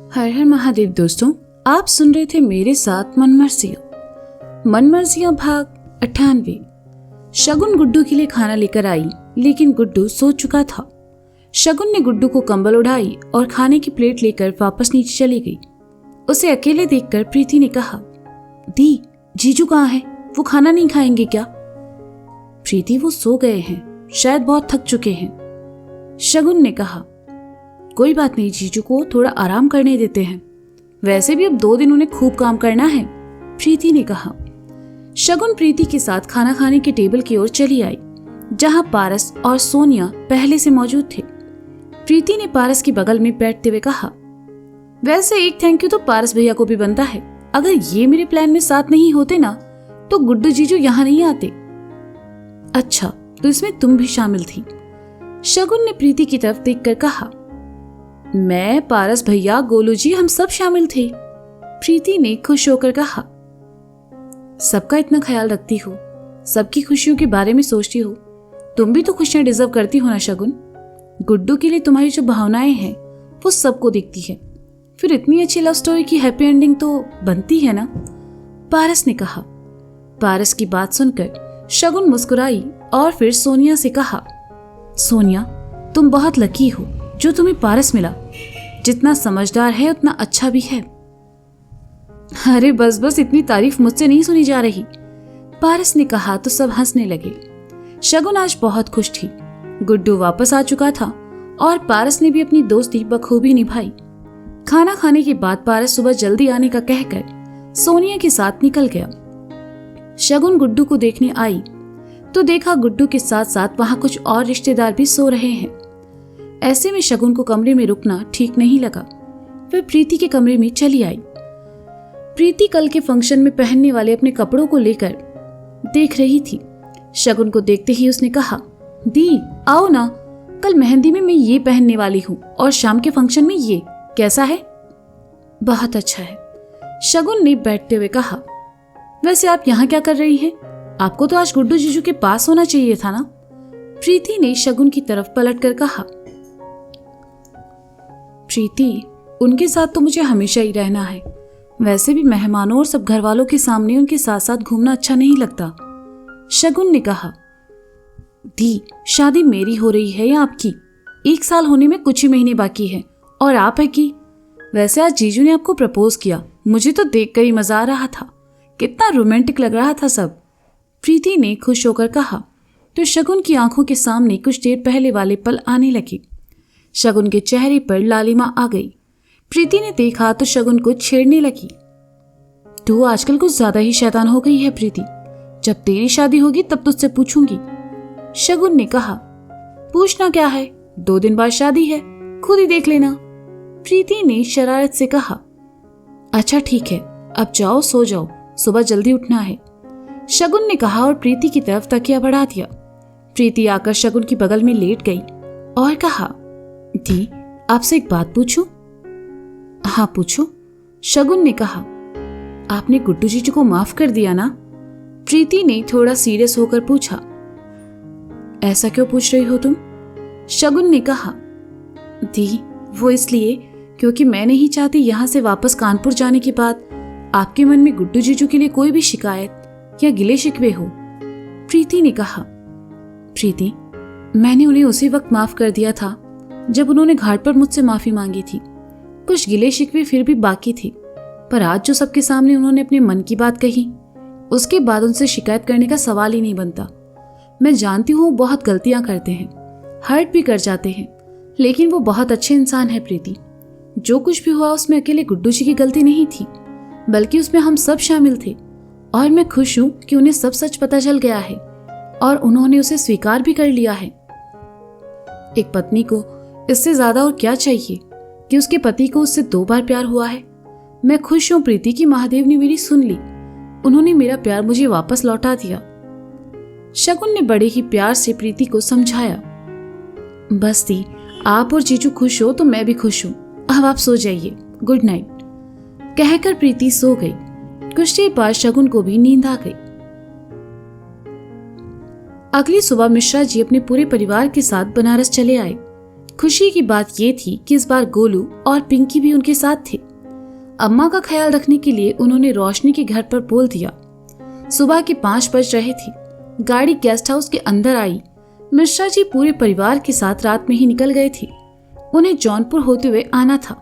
हर हर महादेव। दोस्तों, आप सुन रहे थे मेरे साथ मनमर्जियां भाग 98। शगुन गुड्डू के लिए खाना लेकर आई, लेकिन गुड्डू सो चुका था। शगुन ने गुड्डू को कंबल उड़ाई और खाने की प्लेट लेकर वापस नीचे चली गई। उसे अकेले देखकर प्रीति ने कहा, दी, जीजू कहाँ है? वो खाना नहीं खाएंगे क्या? प्रीति, वो सो गए हैं, शायद बहुत थक चुके हैं। शगुन ने कहा, कोई बात नहीं, जीजू को थोड़ा आराम करने देते हैं, वैसे भी अब 2 दिन उन्हें खूब काम करना है, प्रीति ने कहा। शगुन प्रीति के साथ खाना खाने के टेबल की ओर चली आई, जहां पारस और सोनिया पहले से मौजूद थे। प्रीति ने पारस के बगल में बैठते हुए कहा, वैसे एक थैंक यू तो पारस भैया को भी बनता है। अगर ये मेरे प्लान में साथ नहीं होते ना, तो गुड्डू जीजू यहाँ नहीं आते। अच्छा, तो इसमें तुम भी शामिल थी? शगुन ने प्रीति की तरफ देखकर कहा, मैं, पारस भैया, गोलू जी, हम सब शामिल थे। प्रीति ने खुश होकर कहा, सबका इतना ख्याल रखती हो, सबकी खुशियों के बारे में सोचती हो, तुम भी तो खुशियां डिजर्व करती हो ना शगुन। गुड्डू के लिए तुम्हारी जो भावनाएं हैं वो सबको दिखती है, फिर इतनी अच्छी लव स्टोरी की हैप्पी एंडिंग तो बनती है ना, पारस ने कहा। पारस की बात सुनकर शगुन मुस्कुराई और फिर सोनिया से कहा, सोनिया, तुम बहुत लकी हो जो तुम्हें पारस मिला। जितना समझदार है उतना अच्छा भी है। अरे बस बस, इतनी तारीफ मुझसे नहीं सुनी जा रही, पारस ने कहा तो सब हंसने लगे। शगुन आज बहुत खुश थी। गुड्डू वापस आ चुका था और पारस ने भी अपनी दोस्ती बखूबी निभाई। खाना खाने के बाद पारस सुबह जल्दी आने का कहकर सोनिया के साथ निकल गया। शगुन गुड्डू को देखने आई तो देखा गुड्डू के साथ साथ वहां कुछ और रिश्तेदार भी सो रहे हैं। ऐसे में शगुन को कमरे में रुकना ठीक नहीं लगा। वह प्रीति के कमरे में चली आई। प्रीति कल के फंक्शन में पहनने वाले अपने कपड़ों को लेकर देख रही थी। शगुन को देखते ही उसने कहा, दी, आओ ना, कल मेहंदी में मैं ये पहनने वाली हूँ और शाम के फंक्शन में ये, कैसा है? बहुत अच्छा है, शगुन ने बैठते हुए कहा। वैसे आप यहाँ क्या कर रही हैं? आपको तो आज गुड्डू जीजू के पास होना चाहिए था ना, प्रीति ने शगुन की तरफ पलटकर कहा। प्रीति, उनके साथ तो मुझे हमेशा ही रहना है। वैसे भी मेहमानों और सब घर वालों के सामने उनके साथ साथ घूमना अच्छा नहीं लगता, शगुन ने कहा। दी, शादी मेरी हो रही है या आपकी? 1 साल होने में कुछ ही महीने बाकी है और आप है कि? वैसे आज जीजू ने आपको प्रपोज किया, मुझे तो देखकर ही मजा आ रहा था, कितना रोमांटिक लग रहा था सब, प्रीति ने खुश होकर कहा। तो शगुन की आंखों के सामने कुछ देर पहले वाले पल आने लगे। शगुन के चेहरे पर लालिमा आ गई। प्रीति ने देखा तो शगुन को छेड़ने लगी। तू आजकल कुछ ज्यादा ही शैतान हो गई है प्रीति, जब तेरी शादी होगी तब तुझसे पूछूंगी, शगुन ने कहा। पूछना क्या है, 2 दिन बाद शादी है, खुद ही देख लेना, प्रीति ने शरारत से कहा। अच्छा ठीक है, अब जाओ सो जाओ, सुबह जल्दी उठना है, शगुन ने कहा और प्रीति की तरफ तकिया बढ़ा दिया। प्रीति आकर शगुन की बगल में लेट गई और कहा, दी, आपसे एक बात पूछूं? हाँ पूछो, शगुन ने कहा। आपने गुड्डू जीजू को माफ कर दिया ना? प्रीति ने थोड़ा सीरियस होकर पूछा। ऐसा क्यों पूछ रही हो तुम? शगुन ने कहा। दी, वो इसलिए क्योंकि मैं नहीं चाहती यहां से वापस कानपुर जाने के बाद आपके मन में गुड्डू जीजू के लिए कोई भी शिकायत या गिले शिकवे हो, प्रीति ने कहा। प्रीति, मैंने उन्हें उसी वक्त माफ कर दिया था जब उन्होंने घाट पर मुझसे माफी मांगी थी। कुछ गिले शिकवे फिर भी बाकी थे, पर आज जो सबके सामने उन्होंने अपने मन की बात कही, उसके बाद उनसे शिकायत करने का सवाल ही नहीं बनता। मैं जानती हूँ बहुत गलतियां करते हैं, हर्ट भी कर जाते हैं, लेकिन वो बहुत अच्छे इंसान है प्रीति। जो कुछ भी हुआ उसमें अकेले गुड्डू जी की गलती नहीं थी, बल्कि उसमें हम सब शामिल थे। और मैं खुश हूँ कि उन्हें सब सच पता चल गया है और उन्होंने उसे स्वीकार भी कर लिया है। एक पत्नी को इससे ज्यादा और क्या चाहिए कि उसके पति को उससे 2 बार प्यार हुआ है। मैं खुश हूं प्रीति कि महादेव ने मेरी सुन ली, उन्होंने मेरा प्यार मुझे वापस लौटा दिया, शगुन ने बड़े ही प्यार से प्रीति को समझाया। बस दी, आप और जीजू खुश हो तो मैं भी खुश हूं, अब आप सो जाइए, गुड नाइट, कहकर प्रीति सो गई। कुछ देर बाद शगुन को भी नींद आ गई। अगली सुबह मिश्रा जी अपने पूरे परिवार के साथ बनारस चले आए। खुशी की बात ये थी कि इस बार गोलू और पिंकी भी उनके साथ थे। अम्मा का ख्याल रखने के लिए उन्होंने रोशनी के घर पर बोल दिया। सुबह के 5 बज रहे थे। गाड़ी गेस्ट हाउस के अंदर आई। मिश्रा जी पूरे परिवार के साथ रात में ही निकल गए थे। उन्हें जौनपुर होते हुए आना था।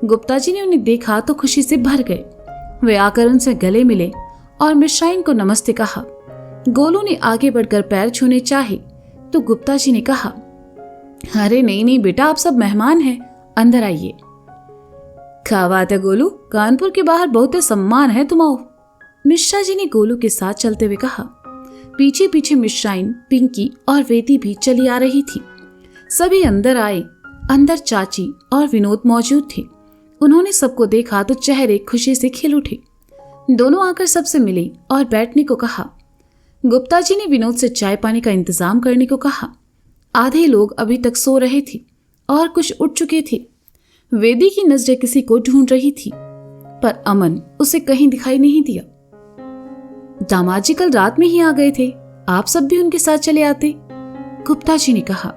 गुप्ता जी ने उन्हें देखा तो खुशी से भर गए। वे आकर उनसे गले मिले और मिश्राइन को नमस्ते कहा। गोलू ने आगे बढ़कर पैर छूने चाहे तो गुप्ता जी ने कहा, अरे नहीं नहीं बेटा, आप सब मेहमान हैं, अंदर आइए। क्या बात है गोलू, कानपुर के बाहर बहुत सम्मान है तुम आओ। मिश्रा जी ने गोलू के साथ चलते हुए कहा। पीछे पीछे मिश्राइन, पिंकी और वेदी भी चली आ रही थी। सभी अंदर आए। अंदर चाची और विनोद मौजूद थे। उन्होंने सबको देखा तो चेहरे खुशी से खिल उठे। दोनों आकर सबसे मिले और बैठने को कहा। गुप्ता जी ने विनोद से चाय पानी का इंतजाम करने को कहा। आधे लोग अभी तक सो रहे थे और कुछ उठ चुके थे। वेदी की नजरें किसी को ढूंढ रही थी, पर अमन उसे कहीं दिखाई नहीं दिया। दामाद जी कल रात में ही आ गए थे, आप सब भी उनके साथ चले आते, गुप्ता जी ने कहा।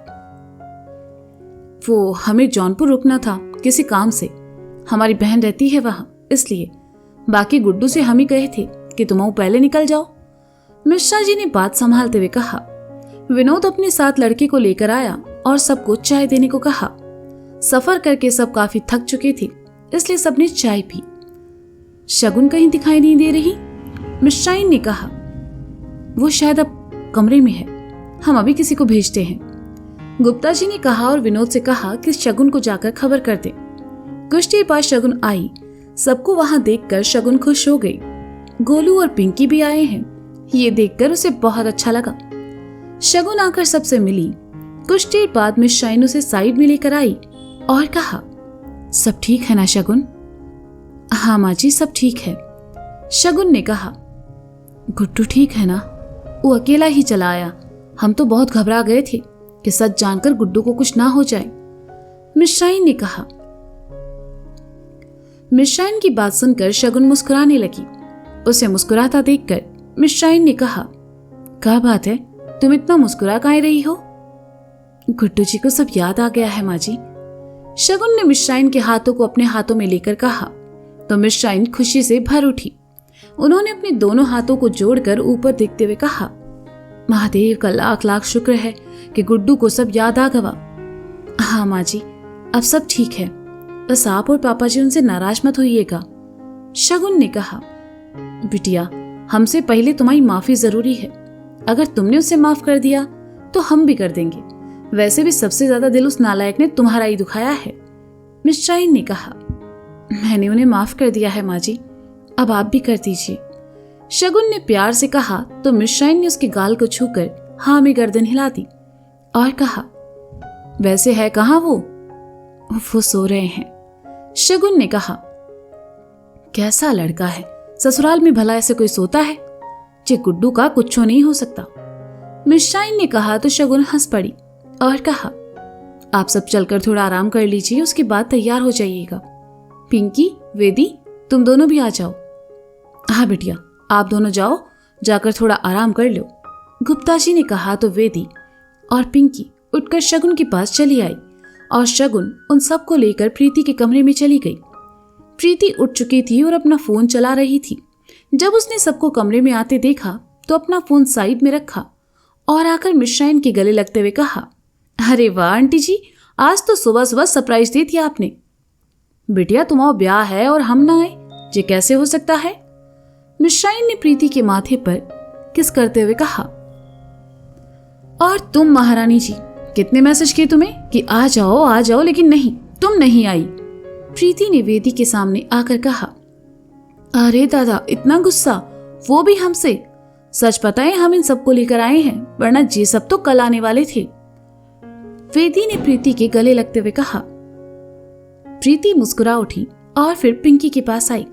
वो हमें जौनपुर रुकना था किसी काम से, हमारी बहन रहती है वहां, इसलिए। बाकी गुड्डू से हम ही कहे थे कि तुम पहले निकल जाओ, मिश्रा जी ने बात संभालते हुए कहा। विनोद अपने साथ लड़के को लेकर आया और सबको चाय देने को कहा। सफर करके सब काफी थक चुके थे, इसलिए सबने चाय पी। शगुन कहीं दिखाई नहीं दे रही, मिश्राइन ने कहा। वो शायद अब कमरे में है, हम अभी किसी को भेजते हैं, गुप्ता जी ने कहा और विनोद से कहा कि शगुन को जाकर खबर कर दे। कुछ देर बाद शगुन आई। सबको वहां देखकर शगुन खुश हो गई। गोलू और पिंकी भी आए हैं, ये देखकर उसे बहुत अच्छा लगा। शगुन आकर सबसे मिली। कुछ देर बाद मिश्राइन उसे साइड में लेकर आई और कहा, सब ठीक है ना शगुन? हाँ माँ जी, सब ठीक है, शगुन ने कहा। गुड्डू ठीक है ना? वो अकेला ही चला आया, हम तो बहुत घबरा गए थे कि सच जानकर गुड्डू को कुछ ना हो जाए, मिश्राइन ने कहा। मिश्राइन की बात सुनकर शगुन मुस्कुराने लगी। उसे मुस्कुराता देखकर मिश्राइन ने कहा, क्या बात है, तुम इतना मुस्कुरा काहे रही हो? गुड्डू जी को सब याद आ गया है माँ जी, शगुन ने मिश्राइन के हाथों को अपने हाथों में लेकर कहा। तो मिश्राइन खुशी से भर उठी। उन्होंने अपने दोनों हाथों को जोड़कर ऊपर देखते हुए कहा, महादेव का लाख लाख शुक्र है कि गुड्डू को सब याद आ गया। हाँ माँ जी, अब सब ठीक है, बस आप और पापा जी उनसे नाराज मत होइएगा, शगुन ने कहा। बिटिया, हमसे पहले तुम्हारी माफी जरूरी है, अगर तुमने उसे माफ कर दिया तो हम भी कर देंगे। वैसे भी सबसे ज्यादा दिल उस नालायक ने तुम्हारा ही दुखाया है, मिश्राइन ने कहा। मैंने उन्हें माफ कर दिया है माँ जी, अब आप भी कर दीजिए, शगुन ने प्यार से कहा। तो मिश्राइन ने उसके गाल को छूकर हाँ में गर्दन हिला दी और कहा, वैसे है कहाँ वो सो रहे हैं, शगुन ने कहा। कैसा लड़का है, ससुराल में भला ऐसे कोई सोता है? जे गुड्डू का कुछ नहीं हो सकता, मिश्राइन ने कहा। तो शगुन हंस पड़ी और कहा, आप सब चलकर थोड़ा आराम कर लीजिए, उसके बाद तैयार हो जाइएगा। पिंकी, वेदी, तुम दोनों भी आ जाओ। हाँ बिटिया, आप दोनों जाओ, जाकर थोड़ा आराम कर लो, गुप्ता जी ने कहा। तो वेदी और पिंकी उठकर शगुन के पास चली आई और शगुन उन सबको लेकर प्रीति के कमरे में चली गई। प्रीति उठ चुकी थी और अपना फोन चला रही थी। जब उसने सबको कमरे में आते देखा तो अपना फोन साइड में रखा और आकर मिश्राइन के गले लगते हुए कहा, अरे वाह आंटी जी, आज तो सुबह सुबह सरप्राइज दी थी आपने। बिटिया, तुम्हारा ब्याह है और हम ना आए, ये कैसे हो सकता है? मिश्राइन ने प्रीति के माथे पर किस करते हुए कहा। और तुम महारानी जी, कितने मैसेज किए तुम्हें कि आ जाओ, लेकिन नहीं, तुम नहीं आई, प्रीति ने वेदी के सामने आकर कहा। अरे दादा, इतना गुस्सा, वो भी हमसे? सच पता है हम इन सबको लेकर आए हैं, वरना ये सब तो कल आने वाले थे, वेदी ने प्रीति के गले लगते हुए कहा। प्रीति मुस्कुरा उठी और फिर पिंकी के पास आई।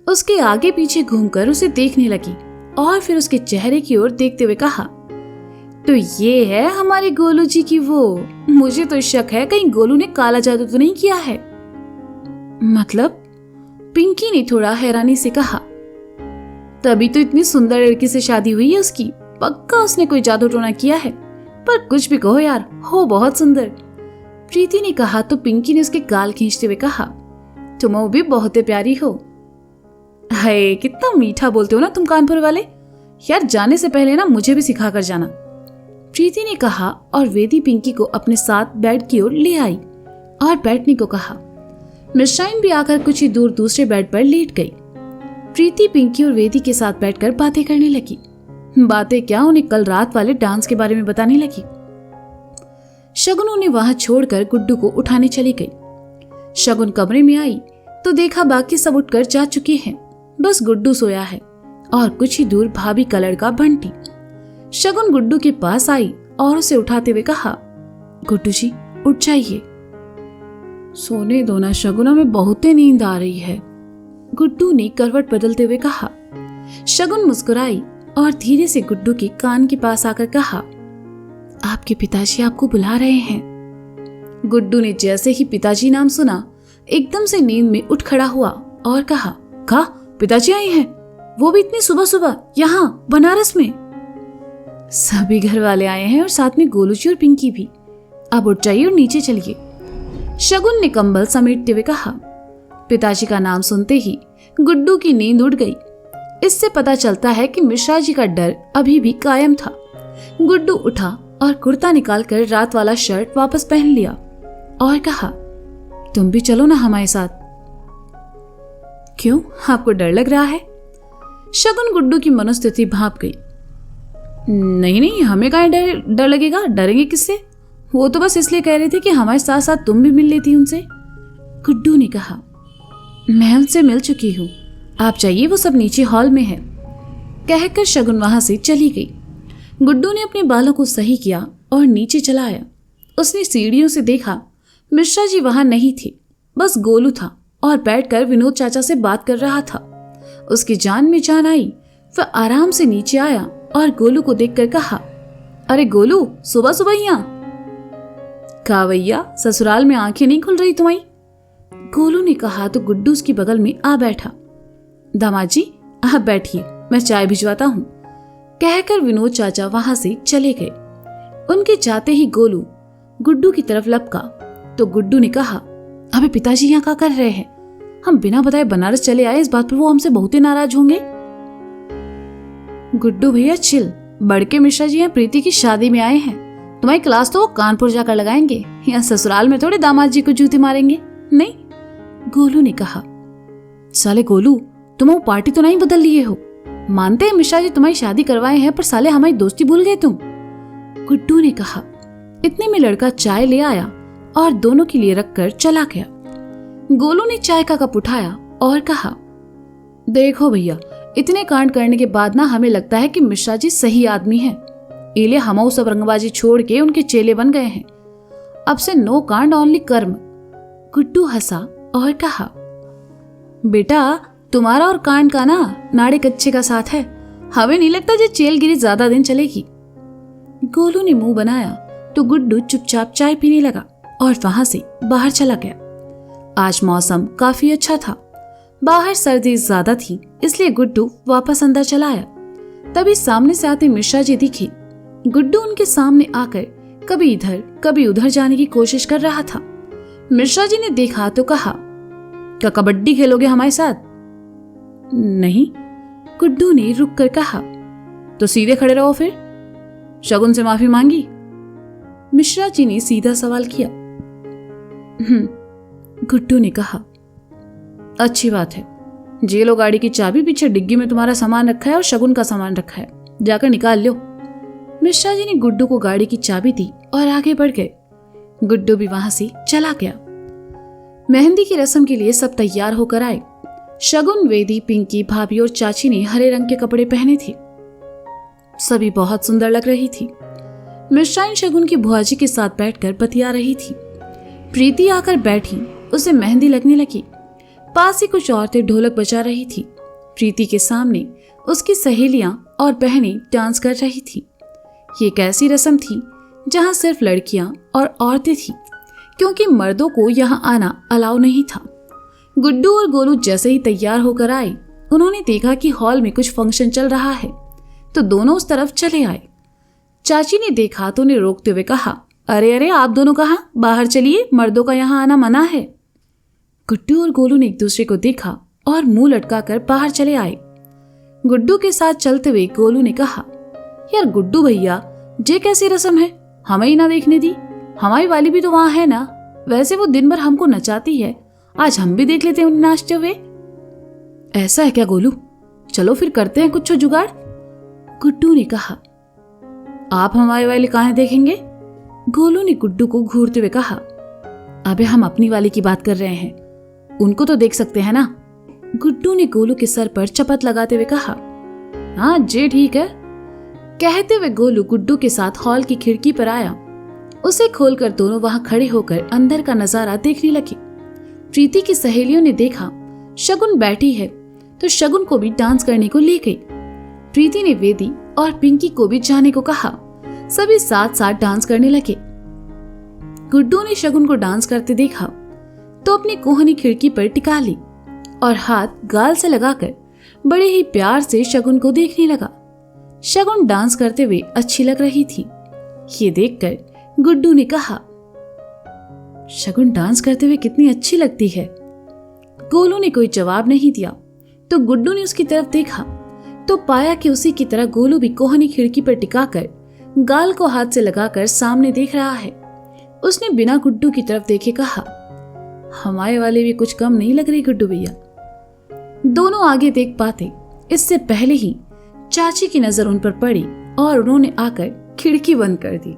उसके आगे पीछे घूमकर उसे देखने लगी और फिर उसके चेहरे की ओर देखते हुए कहा, तो ये है हमारे गोलू जी की वो। मुझे तो शक है कहीं गोलू ने काला जादू तो नहीं किया है। मतलब? पिंकी ने थोड़ा हैरानी से कहा। तभी तो इतनी सुंदर लड़की से शादी हुई है उसकी, पक्का उसने कोई जादू टोना किया है। पर कुछ भी कहो यार, हो बहुत सुंदर, प्रीति ने कहा तो पिंकी ने उसके गाल खींचते हुए कहा, तुम भी बहुत प्यारी हो। हाय, कितना मीठा बोलते हो ना तुम कानपुर वाले। यार जाने से पहले ना मुझे भी सिखा कर जाना, प्रीति ने कहा और वेदी पिंकी को अपने साथ बेड की ओर ले आई और बैठने को कहा। मिश्राइन भी आकर कुछ ही दूर दूसरे बेड पर लेट गई। प्रीति पिंकी और वेदी के साथ बैठकर बातें करने लगी। बातें क्या, उन्हें कल रात वाले डांस के बारे में बताने लगी। शगुन उन्हें वहां छोड़कर गुड्डू को उठाने चली गई। शगुन कमरे में आई तो देखा बाकी सब उठकर जा चुके हैं, बस गुड्डू सोया है और कुछ ही दूर भाभी का लड़का बंटी। शगुन गुड्डू के पास आई और उसे उठाते हुए कहा, गुड्डू जी उठ जाइए। सोने दो ना शगुन, में बहुत नींद आ रही है, गुड्डू ने करवट बदलते हुए कहा। शगुन मुस्कुराई और धीरे से गुड्डू के कान के पास आकर कहा, आपके पिताजी आपको बुला रहे हैं। गुड्डू ने जैसे ही पिताजी नाम सुना एकदम से नींद में उठ खड़ा हुआ और कहा, पिताजी आए हैं, वो भी इतनी सुबह सुबह यहाँ बनारस में। सभी घर वाले आए हैं और साथ में गोलू जी और पिंकी भी। अब उठ जाइए और नीचे चलिए, शगुन ने कंबल समेटते हुए कहा। पिताजी का नाम सुनते ही गुड्डू की नींद उड़ गई। इससे पता चलता है कि मिश्रा जी का डर अभी भी कायम था। गुड्डू उठा और कुर्ता निकालकर रात वाला शर्ट वापस पहन लिया और कहा, तुम भी चलो ना हमारे साथ। क्यों, आपको डर लग रहा है? शगुन गुड्डू की मनोस्थिति भांप गई। नहीं, हमें कहाँ डर लगेगा, डरेंगे किससे? वो तो बस इसलिए कह रहे थे कि हमारे साथ साथ तुम भी मिल लेती उनसे। गुड्डू ने कहा, मैं उनसे मिल चुकी हूँ, आप जाइए, वो सब नीचे हॉल में है। कहकर शगुन वहां से चली गई। गुड्डू ने अपने बालों को सही किया और नीचे चला आया। उसने सीढ़ियों से देखा मिश्रा जी वहां नहीं थे, बस गोलू था और बैठकर विनोद चाचा से बात कर रहा था। उसकी जान में जान आई। वह आराम से नीचे आया और गोलू को देखकर कहा, अरे गोलू, सुबह सुबह यहाँ? कहा भैया, ससुराल में आंखें नहीं खुल रही तुम्हारी? गोलू ने कहा तो गुड्डू उसकी बगल में आ बैठा। दामाद जी आप बैठिए, मैं चाय भिजवाता हूँ, कहकर विनोद चाचा वहां से चले गए। उनके जाते ही गोलू गुड्डू की तरफ लपका तो गुड्डू ने कहा, अबे पिताजी यहाँ क्या कर रहे हैं? हम बिना बताए बनारस चले आए, इस बात पर वो हमसे बहुत ही नाराज होंगे। गुड्डू भैया चिल, बड़के मिश्रा जी यहाँ प्रीति की शादी में आए हैं, तुम्हारी क्लास तो वो कानपुर जाकर लगाएंगे, यहाँ ससुराल में थोड़े दामाद जी को जूती मारेंगे। नहीं, गोलू ने कहा। साले गोलू, तुम वो पार्टी तो नहीं बदल लिए हो? मानते हैं मिश्रा जी तुम्हारी शादी करवाए हैं, पर साले हमारी दोस्ती भूल गए तुम, गुड्डू ने कहा। इतने में लड़का चाय ले आया और दोनों के लिए रखकर चला गया। गोलू ने चाय का कप उठाया और कहा, देखो भैया, इतने कांड करने के बाद ना हमें लगता है कि मिश्रा जी सही आदमी हैं। इले हम सब रंगबाजी छोड़ के उनके चेले बन गए हैं। अब से नो कांड ओनली कर्म। गुड्डू हंसा और कहा, बेटा तुम्हारा और कांड का ना नाड़े कच्चे का साथ है, हमें नहीं लगता ये चेलगिरी ज्यादा दिन चलेगी। गोलू ने मुंह बनाया तो गुड्डू चुपचाप चाय पीने लगा और वहां से बाहर चला गया। आज मौसम काफी अच्छा था, बाहर सर्दी ज्यादा थी, इसलिए गुड्डू वापस अंदर चला आया। तभी सामने से आते मिश्रा जी दिखे। गुड्डू उनके सामने आकर कभी इधर कभी उधर जाने की कोशिश कर रहा था। मिश्रा जी ने देखा तो कहा, क्या कबड्डी खेलोगे हमारे साथ? नहीं, गुड्डू ने रुक कर कहा। तो सीधे खड़े रहो फिर, शगुन से माफी मांगी? मिश्रा जी ने सीधा सवाल किया। गुड्डू ने कहा, अच्छी बात है, जे लो गाड़ी की चाबी, पीछे डिग्गी में तुम्हारा सामान रखा है और शगुन का सामान रखा है, जाकर निकाल लो। मिश्रा जी ने गुड्डू को गाड़ी की चाबी दी और आगे बढ़ गए। गुड्डू भी वहां से चला गया। मेहंदी की रस्म के लिए सब तैयार होकर आए। शगुन, वेदी, पिंकी, भाभी और चाची ने हरे रंग के कपड़े पहने थे। सभी बहुत सुंदर लग रही थी। मिश्राइन शगुन की बुआजी के साथ बैठकर बतिया रही थी। प्रीति आकर बैठी, उसे मेहंदी लगने लगी। पास ही कुछ औरतें ढोलक बजा रही थी। प्रीति के सामने उसकी सहेलियां और बहनें डांस कर रही थी। ये एक ऐसी रस्म थी जहां सिर्फ लड़कियां और औरतें थी, क्योंकि मर्दों को यहां आना अलाउ नहीं था। गुड्डू और गोलू जैसे ही तैयार होकर आए, उन्होंने देखा कि हॉल में कुछ फंक्शन चल रहा है, तो दोनों उस तरफ चले आए। चाची ने देखा तो उन्हें रोकते हुए कहा, अरे अरे, आप दोनों कहाँ? बाहर चलिए, मर्दों का यहाँ आना मना है। गुड्डू और गोलू ने एक दूसरे को देखा और मुंह लटका कर बाहर चले आए। गुड्डू के साथ चलते हुए गोलू ने कहा, यार गुड्डू भैया, ये कैसी रस्म है? हमें ही ना देखने दी। हमारी वाली भी तो वहां है ना। वैसे वो दिन भर हमको नचाती है, आज हम भी देख लेते हैं उन्हें नाचते हुए। ऐसा है क्या गोलू? चलो फिर करते हैं कुछ जुगाड़। गुड्डू ने कहा। आप हमारी वाली कहां देखेंगे? गोलू ने गुड्डू को घूरते हुए कहा। अबे हम अपनी वाली की बात कर रहे हैं, उनको तो देख सकते हैं ना। गुड्डू ने गोलू के सर पर चपत लगाते हुए कहा। हाँ जे ठीक है। कहते हुए गोलू गुड्डू के साथ हॉल की खिड़की पर आया। उसे खोलकर दोनों वहां खड़े होकर अंदर का नजारा देखने लगे। प्रीति की सहेलियों ने देखा शगुन बैठी है तो शगुन को भी डांस करने को ले गई। प्रीति ने वेदी और पिंकी को भी जाने को कहा। सभी साथ साथ डांस करने लगे। गुड्डू ने शगुन को डांस करते देखा तो अपनी कोहनी खिड़की पर टिका ली और हाथ गाल से लगाकर बड़े ही प्यार से शगुन को देखने लगा। शगुन डांस करते हुए अच्छी लग रही थी। ये देखकर गुड्डू ने कहा, शगुन डांस करते हुए कितनी अच्छी लगती है। गोलू ने कोई जवाब नहीं दिया तो गुड्डू ने उसकी तरफ देखा तो पाया कि उसी की तरह गोलू भी कोहनी खिड़की पर टिकाकर गाल को हाथ से लगाकर सामने देख रहा है। उसने बिना गुड्डू की तरफ देखे कहा, हमारे वाले भी कुछ कम नहीं लग रही गुड्डू भैया। दोनों आगे देख पाते इससे पहले ही चाची की नजर उन पर पड़ी और उन्होंने आकर खिड़की बंद कर दी।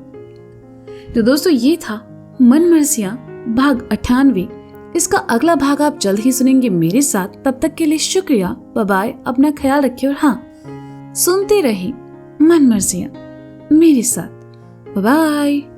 तो दोस्तों ये था मनमर्जियां भाग 98। इसका अगला भाग आप जल्द ही सुनेंगे मेरे साथ। तब तक के लिए शुक्रिया, बाय बाय, अपना ख्याल रखिए और हाँ, सुनते रहिए मनमर्जियां मेरे साथ। Bye bye.